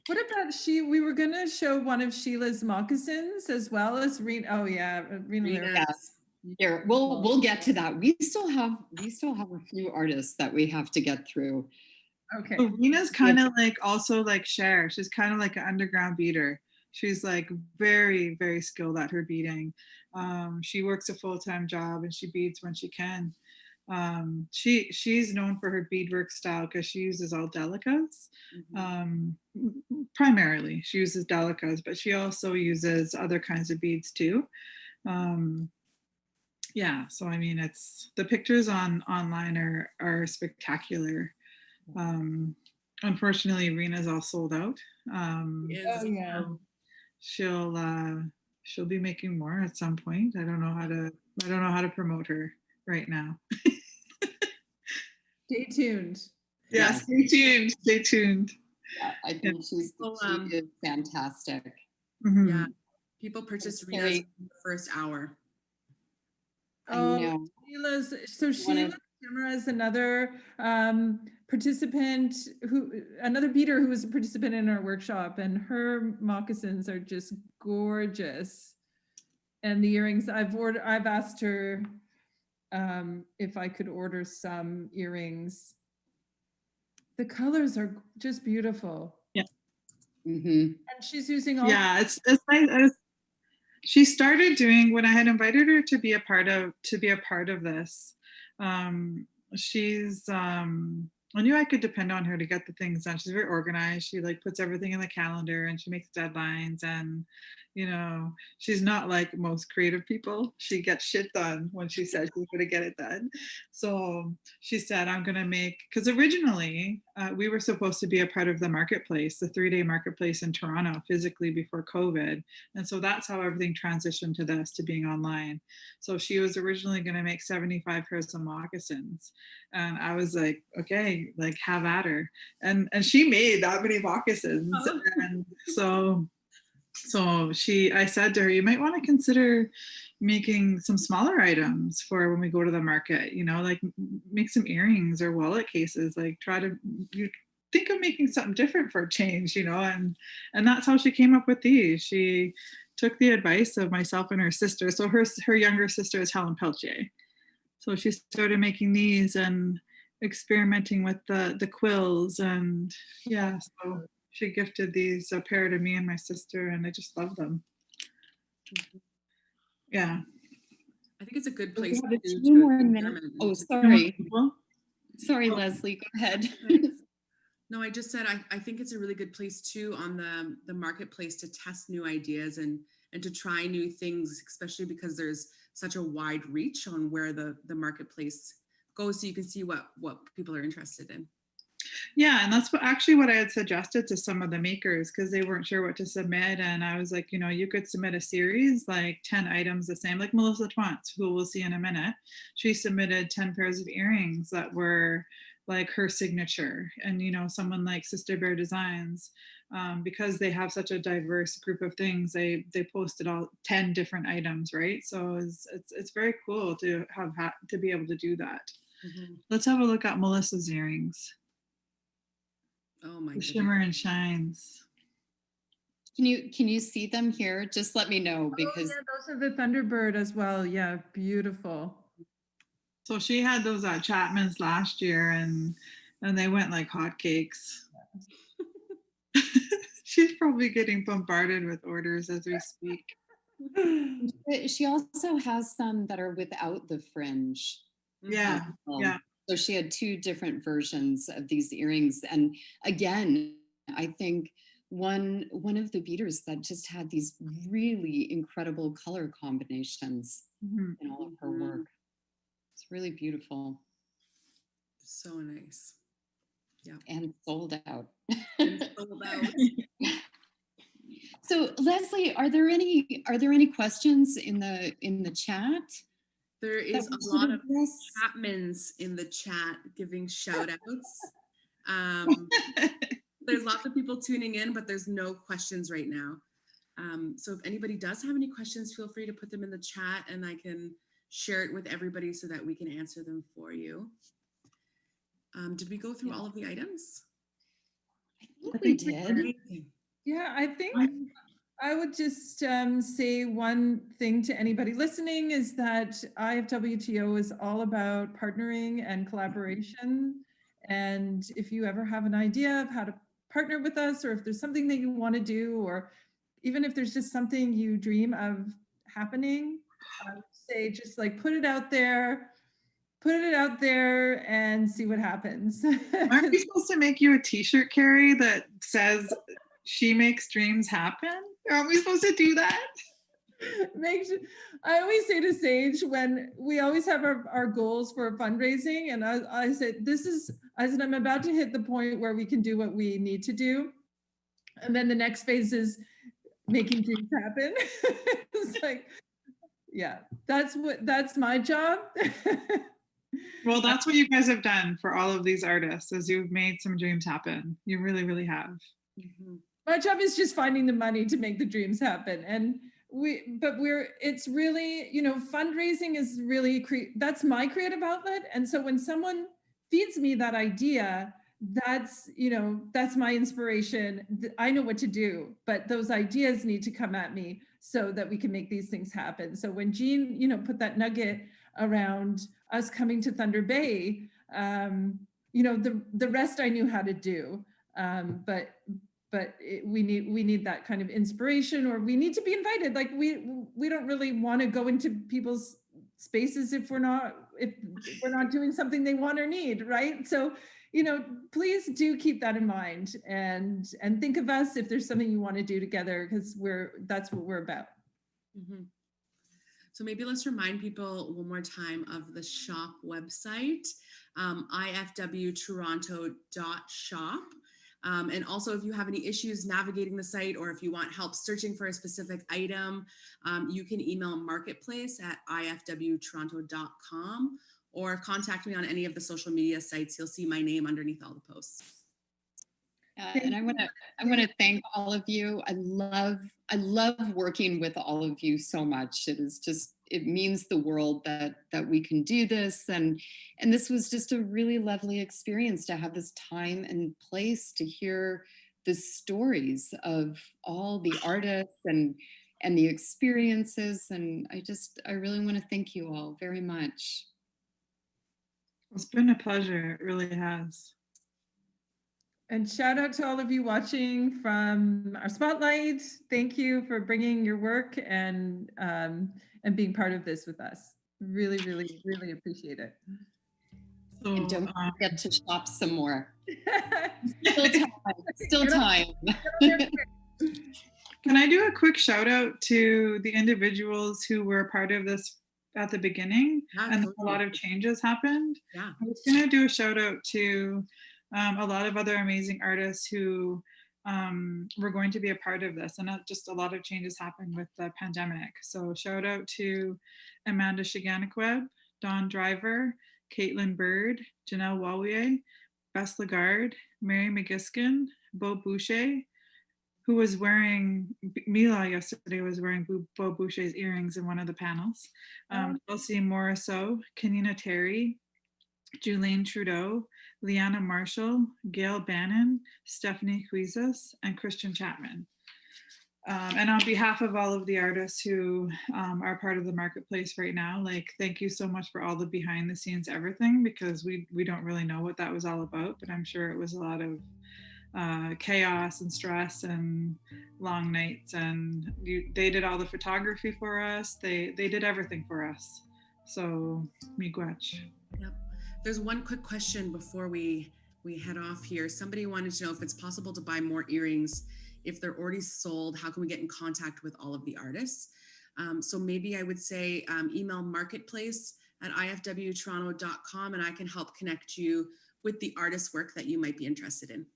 what about we were going to show one of Sheila's moccasins as well as Rena. Oh yeah, Rena. Yes. Here, we'll get to that. We still have a few artists that we have to get through. Okay. So Rena's kind of like also like Cher. She's kind of like an underground beater. She's like very, very skilled at her beading. She works a full-time job and she beads when she can. She's known for her beadwork style because she uses all delicas. Primarily, she uses delicas, but she also uses other kinds of beads too. Yeah, so I mean, it's the pictures online are spectacular. Unfortunately, Rena's all sold out. She'll be making more at some point. I don't know how to promote her right now. Stay tuned. Yeah, stay tuned. Stay tuned. Yeah, I think she is fantastic. Mm-hmm. Yeah, people purchase Rena's in the first hour. Oh, Sheila's Tamara is another participant another beater who was a participant in our workshop, and her moccasins are just gorgeous. And the earrings I've asked her if I could order some earrings. The colors are just beautiful. Yeah. Mm-hmm. And she's using all. Yeah, it's nice. She started doing, when I had invited her to be a part of this. She's I knew I could depend on her to get the things done. She's very organized. She like puts everything in the calendar and she makes deadlines, and you know, she's not like most creative people. She gets shit done when she says she's going to get it done. So she said, I'm going to make, because originally we were supposed to be a part of the marketplace, the 3-day marketplace in Toronto physically before COVID. And so that's how everything transitioned to this, to being online. So she was originally going to make 75 pairs of moccasins. And I was like, okay, like have at her. And she made that many moccasins. Oh. And so I said to her, you might want to consider making some smaller items for when we go to the market, you know, like make some earrings or wallet cases, like you think of making something different for a change, you know, and that's how she came up with these. She took the advice of myself and her sister. So her younger sister is Helen Peltier. So she started making these and experimenting with the quills, and yeah, so she gifted these a pair to me and my sister, and I just love them. Yeah. I think it's a good place to 2 more minutes. Oh, sorry. Sorry, Leslie, go ahead. No, I just said I think it's a really good place too on the marketplace to test new ideas and to try new things, especially because there's such a wide reach on where the marketplace goes, so you can see what people are interested in. Yeah, and that's what I had suggested to some of the makers, because they weren't sure what to submit. And I was like, you know, you could submit a series, like 10 items the same, like Melissa Twantz, who we'll see in a minute. She submitted 10 pairs of earrings that were like her signature. And, you know, someone like Sister Bear Designs, because they have such a diverse group of things, they posted all 10 different items, right? So it's very cool to to be able to do that. Mm-hmm. Let's have a look at Melissa's earrings. Oh my! The shimmer and shines. Can you see them here? Just let me know, because those are the Thunderbird as well. Yeah, beautiful. So she had those at Chapman's last year, and they went like hotcakes. She's probably getting bombarded with orders as we speak. She also has some that are without the fringe. Yeah, yeah. So she had 2 different versions of these earrings. And again, I think one of the beaters that just had these really incredible color combinations in all of her work. It's really beautiful. So nice. Yeah. And sold out. And sold out. So Leslie, are there any questions in the chat? There is a lot of Chapmans in the chat giving shout outs. There's lots of people tuning in, but there's no questions right now. So if anybody does have any questions, feel free to put them in the chat and I can share it with everybody so that we can answer them for you. Did we go through all of the items? I think we did. Yeah, I think I would just say one thing to anybody listening is that IFWTO is all about partnering and collaboration. And if you ever have an idea of how to partner with us, or if there's something that you want to do, or even if there's just something you dream of happening, I would say just like put it out there and see what happens. Aren't we supposed to make you a t-shirt, Carrie, that says she makes dreams happen? Aren't we supposed to do that? I always say to Sage, when we always have our goals for fundraising, and I said, I'm about to hit the point where we can do what we need to do. And then the next phase is making dreams happen. It's like, yeah, that's my job. Well, that's what you guys have done for all of these artists, is you've made some dreams happen. You really, really have. Mm-hmm. My job is just finding the money to make the dreams happen. And it's really, you know, fundraising is really, that's my creative outlet. And so when someone feeds me that idea, that's, you know, that's my inspiration. I know what to do, but those ideas need to come at me so that we can make these things happen. So when Jean, you know, put that nugget around us coming to Thunder Bay, you know, the rest I knew how to do. But we need that kind of inspiration, or we need to be invited. Like we don't really want to go into people's spaces if we're not doing something they want or need, right? So, you know, please do keep that in mind, and think of us if there's something you want to do together, because that's what we're about. Mm-hmm. So maybe let's remind people one more time of the shop website, IFWToronto.shop. And also, if you have any issues navigating the site, or if you want help searching for a specific item, you can email marketplace@ifwtoronto.com, or contact me on any of the social media sites. You'll see my name underneath all the posts. And I want to thank all of you. I love working with all of you so much. It means the world that we can do this, and this was just a really lovely experience to have this time and place to hear the stories of all the artists and the experiences. And I really want to thank you all very much. It's been a pleasure. It really has. And shout out to all of you watching from our spotlight. Thank you for bringing your work and being part of this with us. Really, really, really appreciate it. So, and don't forget to shop some more. Still time. Can I do a quick shout out to the individuals who were part of this at the beginning? Yeah, and totally. A lot of changes happened. Yeah. I was going to do a shout out to a lot of other amazing artists who were going to be a part of this, and just a lot of changes happened with the pandemic. So shout out to Amanda Shiganikweb, Dawn Driver, Caitlin Bird, Janelle Walwier, Bess Lagarde, Mary McGiskin, Beau Boucher, who was wearing, Mila yesterday was wearing Beau Boucher's earrings in one of the panels. Chelsea Morisseau, Kanina Terry, Julene Trudeau, Liana Marshall, Gail Bannon, Stephanie Cuizas, and Christian Chapman. And on behalf of all of the artists who are part of the marketplace right now, thank you so much for all the behind the scenes everything, because we don't really know what that was all about, but I'm sure it was a lot of chaos and stress and long nights, and they did all the photography for us. They did everything for us. So miigwech. Yep. There's one quick question before we head off here. Somebody wanted to know if it's possible to buy more earrings. If they're already sold, how can we get in contact with all of the artists? So maybe I would say email marketplace@ifwtoronto.com, and I can help connect you with the artist's work that you might be interested in.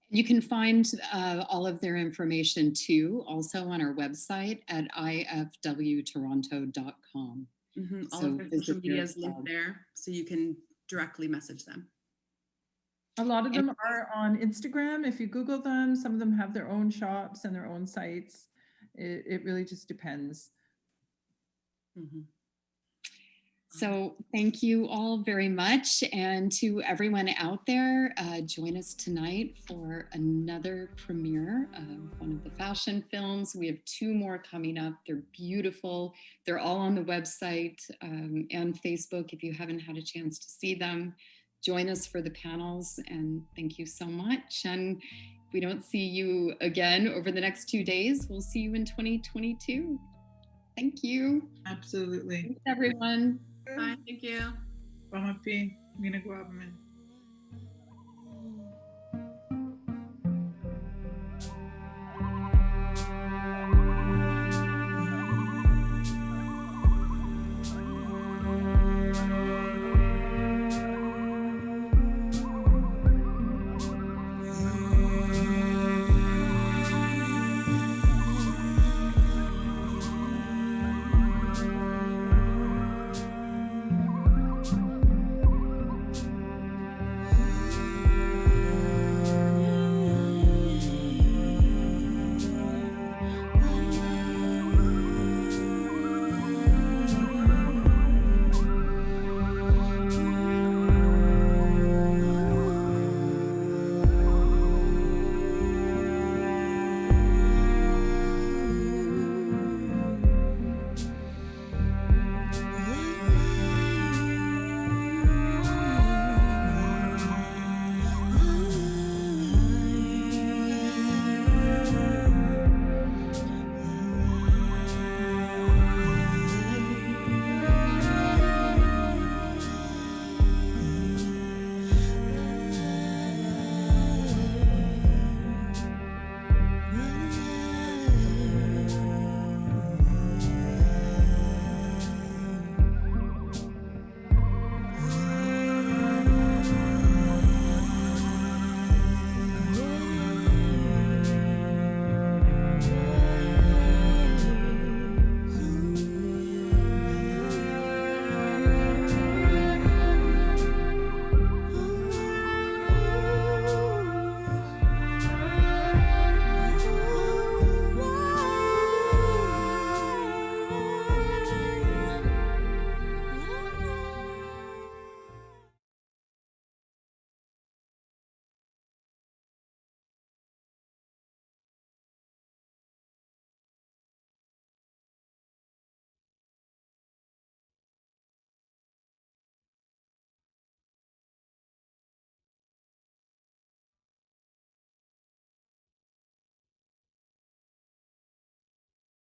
You can find all of their information too, also on our website at ifwtoronto.com. Mm-hmm. All of their social media is linked there, so you can directly message them. A lot of them are on Instagram. If you Google them, some of them have their own shops and their own sites. It really just depends. Mm-hmm. So thank you all very much. And to everyone out there, join us tonight for another premiere of one of the fashion films. We have 2 more coming up. They're beautiful. They're all on the website and Facebook if you haven't had a chance to see them. Join us for the panels, and thank you so much. And if we don't see you again over the next 2 days, we'll see you in 2022. Thank you. Absolutely. Thanks, everyone. Bye. Thank you. Pamapi, ginagawa mo.